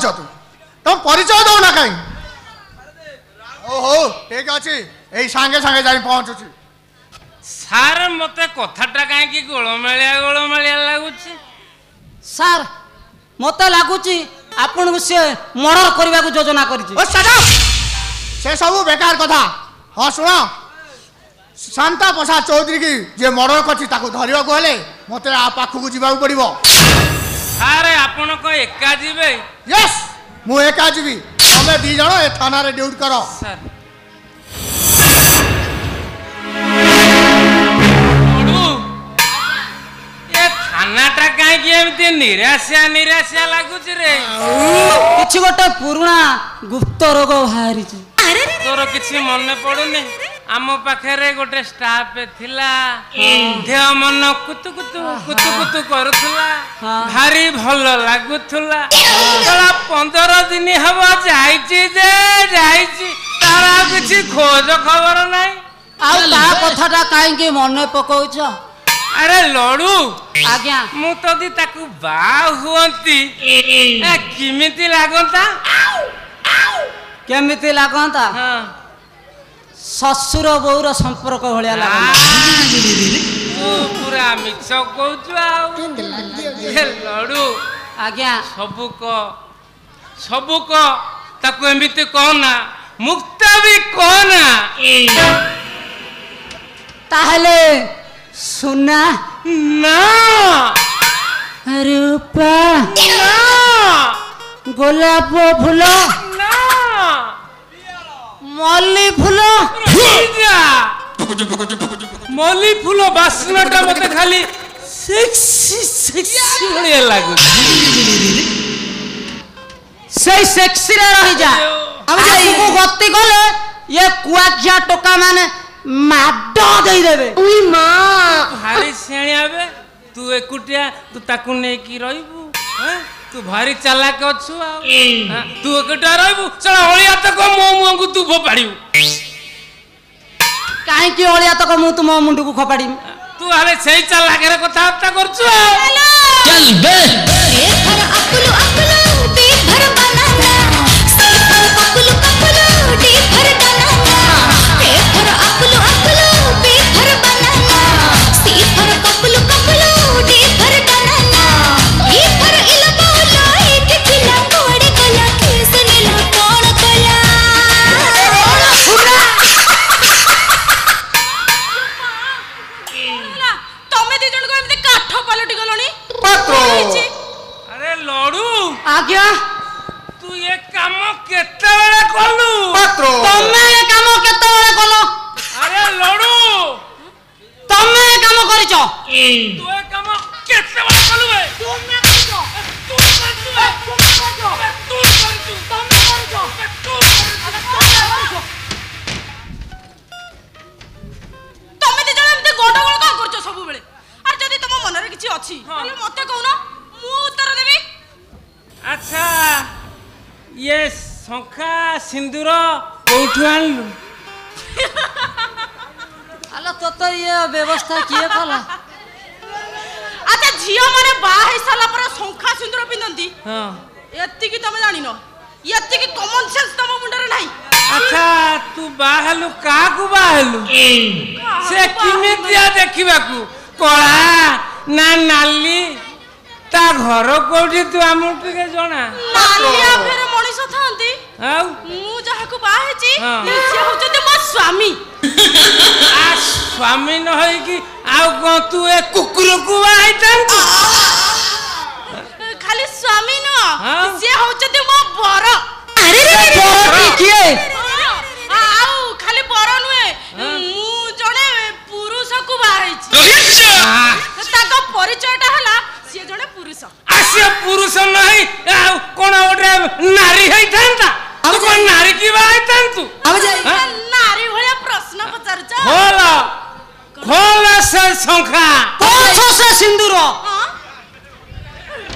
कौच तुम परिचय दौना कहीं ओहो ठीक अच्छे यही सांगे सांगे जाई पहुँचुची सार मते कथाटा कहीं गोलमालिया लगुच सार मते लगुच आपन को से मर्डर करबा को योजना करिछि ओ सदा से सब बेकार कथा हाँ शुण शांता प्रसाद चौधरी की जे मर्डर करछि ताको धरिबा को हेले मते आ पाखु को जिबाउ पड़िबो सारे आपण को एका जीवे यस मु एका जीवी तमे दी जण ए थाना रे ड्यूटी करो सर थानाटा कहीं एमती निराशा लगुच रे किछि गोटे पुराना गुप्त रोग बाहरी तोर किछि मन पड़ुनी आम पाखे गोटे स्टाफ थिला देह मन कुतु कुतु कुतु कुतु करुला भारी भल लगुला 15 दिन हम जाइछि तार किछि खोज खबर नहीं आ कथाटा काहे मन पकाउछ अरे लड़ू आज्ञा मु तदी ताकू बा हुअंती किमिति लागंता केमिति लागंता हां ससुर बौर संपर्क भलिया लागंता तू पूरा मिछ कहू लड़ू आज्ञा सबुक ताकू एमिति कहना मुक्त भी कहना ताहले सुना ना रूपा ना गोलाप फूल ना मल्ली फूल मल्ली फूल बास्नाटा मते खाली सेक्सी बढ़िया लागु से सेक्सी रे रही जा हम को गति गले ये कुआखिया टोका माने माडो दे देबे उई मां भारी सेणियाबे तू एकुटिया तू ताकू नै की रहबू हैं तू भारी चालाक अछु आ तू एकुटिया रहबू चल होलिया तक मो मुंह को तू फोपाड़िबू काहे की होलिया तक मु तुम मुंडू को खपाड़ी तू आले सही चालाक रे कथा हत्ता करछु चल बे ए भर अकुलु टी भर बनाना सी भर अकुलु टी भर बनाना ए भर अकुलु टी भर बनाना सी भर अकुलु टी भर बनाना ई भर इला बोलो एक किला कोड़े कला किसने ला कोण कला तमे दी जण को एमते काठ पलटी गलणी अरे लड़ू आज्ञा तू ये काम केते बेले कलू तमे ये काम केते बेले कलो अरे लड़ू तमे ये काम करिचो तू ये काम केते बेले कलू बे तुमने करिचो तू करचू तू करचू तमे करिचो तमे दी जण एमते गोड गोड का करचो सब बेले आ जदी तम मन रे किछि अछि ताले मते कहूना मु उत्तर देबी अच्छा ये शंखा सिंदूर कोठु आनलु आला तो ये व्यवस्था किए कला अच्छा झियो माने बाहा हे साला पर शंखा सिंदूर पिंदंती हां एत्ती की तमे जानिनो एत्ती की कॉमन सेंस तम मुंडरे नाही अच्छा तू बाहलु का को बाहलु से किमितिया देखिबाकू कळा ना नाली ता घर कोठी तू हमु टिके जणा नालिया फेर मनीष थांती आउ मु जहा को बाहा हेची हाँ। से होचते मो स्वामी आ स्वामी न होई कि आउ को तू ए कुकुर को बाइतन खाली स्वामी न हाँ। से होचते मो बर अरे रे बोटी किए आउ खाली बर नुए मु जणे पुरुष को बाहा हेची ताको परिचयटा हला से जणे पुरुष आसे पुरुष नहीं आउ कोन ओटे नारी हेई थांता तू कोन नारी की बाइतन तू अब जाई नारी भलिया प्रश्न पचारछ खोल से शंखा पोछो से सिंदूर हां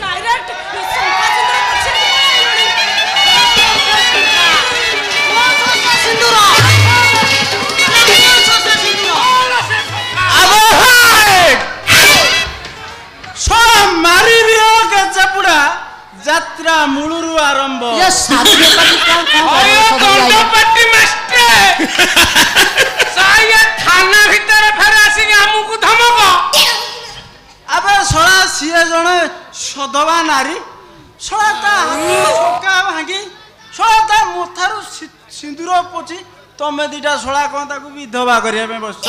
डायरेक्ट शंखा सिंदूर पछे सिंदूर अब हाय सो मारी रियो के चपुड़ा यात्रा मूलरू आरंभ ସାଧୁ ବେପାରୀ କଣ ଅୟ ଦଣ୍ଡପାଟି ମାଷ୍ଟ୍ରେ ସାଇଆ ଥାନା ଭିତରେ ଫେରେ ଆସିକି ଆମକୁ ଧମକ। ଆବେ ଶଳା ସିଏ ଜଣେ ସଧବା ନାରୀ, ଶଳା ତା ହାତ ଭାଙ୍ଗି ଶଳା ତା ମଥାରୁ ସିନ୍ଦୁର ପୋଛି ତମେ ଦିଟା ଶଳା କଣ ତାକୁ ବିଧବା କରିବା ପାଇଁ ବସିଛ?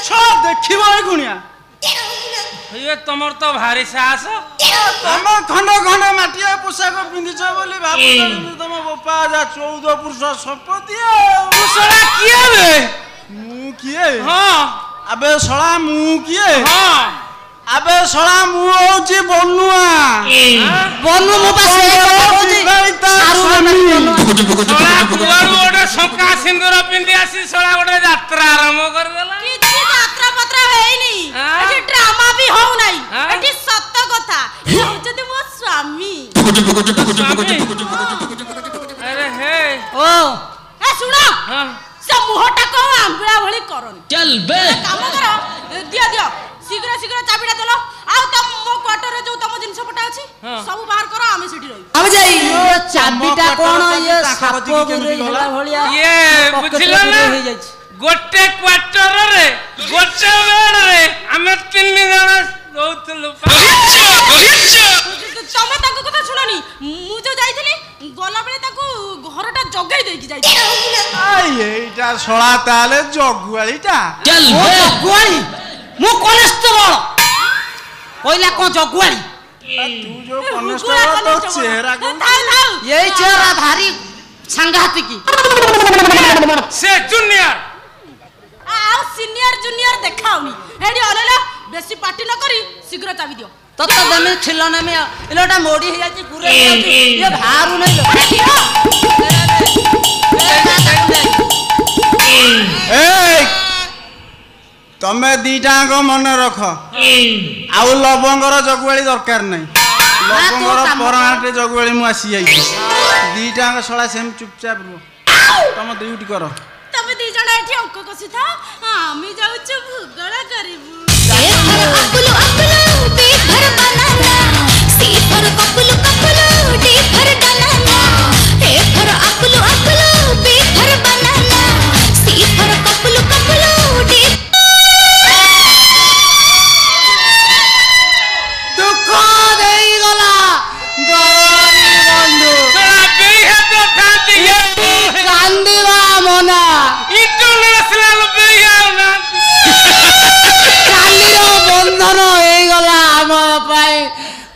ଶଳା ଦେଖିବ ଏ ଗୁଣିଆ। ଇଏ ତମର ତ ଭାରି ସାହସ। ତମେ ଖଣ୍ଡ ଖଣ୍ଡ ମାଟିଆ ପୋଷାକ ପିନ୍ଧିଛ ବୋଲି ଭାବୁଛ ତମ ବୋପା ଯା 14 ପୁରୁଷ ସମ୍ପତ୍ତି। ତୁ ଶଳା କିଏ ବେ? ମୁଁ କିଏ? ହଁ ଆବେ ଶଳା ମୁଁ କିଏ? ହଁ ଆବେ ଶଳା ମୁଁ ହଉଛି ବନୁଆ। ବନୁ ମୋ ପାଖେ ଶଳା କୁଆଡୁ ଗୋଟେ ଶଙ୍କା ସିନ୍ଦୁର ପିନ୍ଧି ଆସି ଶଳା ଗୋଟେ ଯାତ୍ରା ଆରମ୍ଭ କରିଦେଲା। କିଛି ଯାତ୍ରା ପତ୍ର ହେଇନି, ଏଠି ଡ୍ରାମା ବି ହଉନାହିଁ, ଏଠି ସତ କଥା। ଇଏ ହଉଛନ୍ତି ମୋ ସ୍ୱାମୀ। ଆରେ ହେ ଓ ଏ ଶୁଣ, ସେ ମୁହଁଟା କଣ ଆମ୍ବିଳା ଭଳି କରନି। चल बे କାମ କର, ଦିଅ ଦିଅ ଶୀଘ୍ର ଶୀଘ୍ର ଚାବିଟା ଦେଲ। ଆଉ ମୋ କ୍ୱାର୍ଟରରେ ଯୋଉ ତମ ଜିନିଷ ପଟା ଅଛି ସବୁ ବାହାର କର, ଆମେ ସେଠି ରହିବୁ। ଆମେ ଯାଇ ଚାବିଟା କଣ ଇଏ ସାପ ହେଲା ଭଳିଆ ଇଏ ବୁଝିଲ ନା, ଗୋଟେ କ୍ୱାର୍ଟରରେ ଗୋଟେ ବେଡରେ ଆମେ 3 ଜଣ ରହୁଥିଲୁ। ତମେ ତାଙ୍କ କଥା ଶୁଣନି, ମୁଁ ଯୋଉ ଯାଇଥିଲି ଗଲାବେଳେ ତାକୁ ଘରଟା ଜଗେଇ ଦେଇକି ଯାଇଥିଲି। ଏଇଟା ଶଳା ତାହେଲେ ଜଗୁଆଳିଟା। चल ମୋ बे ଜଗୁଆଳି, ମୁଁ କନେଷ୍ଟବଳ କହିଲା କଣ ଜଗୁଆଳି? ତୁ ଯୋଉ କନେଷ୍ଟବଳ ତୋ ଚେହେରା ଥାଉ ଥାଉ, ଏଇ ଚେହେରା ଭାରି ସାଂଘାତିକି। ସେ ଜୁନିୟର ଆଉ ସିନିୟର ଜୁନିୟର ଦେଖାଉନି। ଏଠି ଅନେଇଲ, ବେଶୀ ପାଟି ନ କରି ଶୀଘ୍ର ଚାବି ଦିଅ। ତତ ଦେମି ଥିଲ ନେମି ଏଲୋଟା ମୋଡି ହେଇଯାଇଛି ପୁରା ହେଇଯାଉଛି ଇଏ ବାହାରୁ ନାହିଁ ଲୋ। ଏଇ ତମେ ଦିଟାଙ୍କ ମନେ ରଖ, ଆଉ ଲବଙ୍ଗର ଜଗୁଆଳି ଦରକାର ନାହିଁ। ଲବଙ୍ଗର ପରଣାଟେ ଜଗୁଆଳି ମୁଁ ଆସି ଯାଇଛି। ଦିଟାଙ୍କ ଶଳା ସେମିତି ଚୁପଚାପ ରୁହ, ତମ ଡ୍ୟୁଟି କର। ତମେ ଦି ଜଣ ଏଠି ଅଙ୍କ କଷୁଥାଅ, ଆମେ ଯାଉଛୁ ଭୂଗୋଳ କରିବୁ। एफर अकुलु अकुलु B for banana C for ककुलु ककुलु डी फर बनाना एफर अकुलु अकुलु B for banana C for ककुलु ककुलु डी ଦୁଃଖ ଦେଇଗଲା ଗରି ବନ୍ଧୁ ଶଳା ବେଇ ହାତ ଖାନ୍ତି କାନ୍ଦିବା ମନା ଇଣ୍ଟରନ୍ୟାସନାଲ ବେଇ ଆଉ ନାହାନ୍ତି। କାଲିର ବନ୍ଧନ ହେଇଗଲା ଆମ ପାଇଁ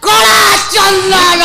କଳା ଚନ୍ଦନ।